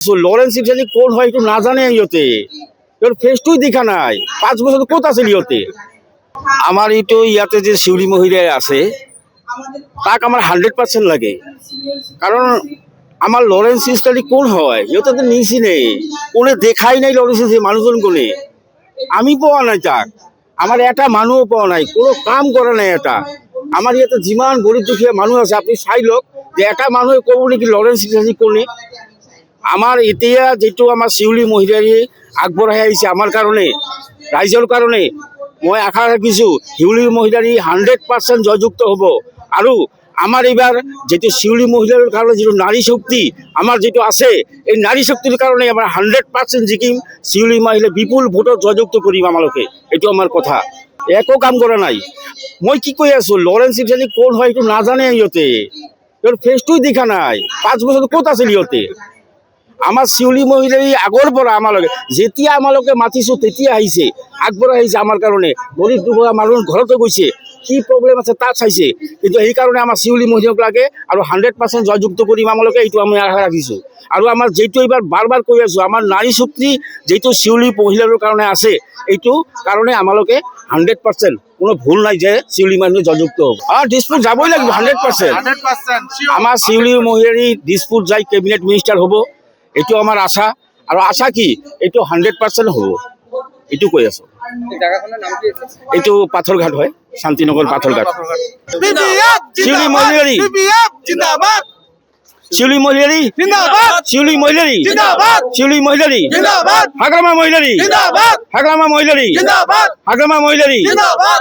Lawrence Italy কোন হয় একটু না জানে ইয়েতে তোর ফেসটুই দেখা নাই 5 বছর কোথা আছে ইয়েতে আমার একটু ইয়াতে যে শিউলি মহিলা আছে তাক আমার 100% লাগে কারণ আমার লরেন্স ইটালি কোন হয় ইয়েতে তো নিছি নেই কোনে দেখাই নাই লরেন্স যে মানুষজন কোনে আমি পাওয়া নাই তাক আমার এটা মানুষও পাওয়া নাই কোনো কাম করে নাই এটা আমার ইয়াতে যিমান গরিব দুখীয়া মানুষ আছে আপনি চাই লওক যে এটা মানুহে ক'ব নেকি লরেন্স ইটালি কোনে আমার এতিয়া যেটো আমার শিউলি মহিলাৰী আগবঢ়াই আহিছে আমার কারণে রাইজৰ কারণে মই আশা রাখিছো শিউলি মহিলাৰী 100% জয়যুক্ত হব আৰু আমার এবার যেটো শিউলি মহিলার কারণে যেটো নারী শক্তি আমার যেটো আছে এই নারী শক্তির কারণে আমার 100% জিকিম শিউলি মহিলা বিপুল ভোটত জয়যুক্ত করিম আমালোকে এটো আমার কথা একো কাম কৰা নাই মই কি কৈ আছো লরেন্স ইটালি কোন হয় একটু না জানে ইহঁতে তোর ফেসটুই দেখা নাই 5 বছর ক'ত আছিল ইহঁতে আমার শিউলি মহিলাৰী আগৰ পৰা আমালোকে যেতিয়া আমালোকে মাতিছো তেতিয়া আহিছে আগবঢ়াই আহিছে আমাৰ কাৰণে গরিব দুখীয়া মানুহ ঘৰতে গৈছে কি প্ৰব্লেম আছে তাত চাইছে কিন্তু এই কাৰণে আমাৰ শিউলি মহিলাক লাগে আৰু 100% জয়যুক্ত কৰিম আমালোকে এইটো আমি আশা ৰাখিছো আৰু আমাৰ যেটো এইবাৰ বাৰ কৈ আছো আমাৰ নাৰী শক্তি যেটো শিউলি মহিলাৰ কাৰণে আছে এইটো কাৰণে আমালোকে 100% কোনো ভুল নাই যে শিউলি মানুহ জয়যুক্ত হ'ব দিছপুৰ যাবই লাগিব 100% আমাৰ শিউলি মহিলাৰী দিছপুৰ যাই কেবিনেট মিনিষ্টাৰ হ'ব এইটো আমার আশা আর আশা কি এইটো 100% হব এইটো কৈ আছো এইটো পাথরঘাট হয় শান্তিনগর পাথরঘাট শিউলি মহিলাৰী জিন্দাবাদ শিউলি মহিলাৰী জিন্দাবাদ শিউলি মহিলাৰী জিন্দাবাদ শিউলি মহিলাৰী জিন্দাবাদ হাগ্রামা মহিলাৰী জিন্দাবাদ হাগ্রামা মহিলাৰী জিন্দাবাদ হাগ্রামা মহিলাৰী জিন্দাবাদ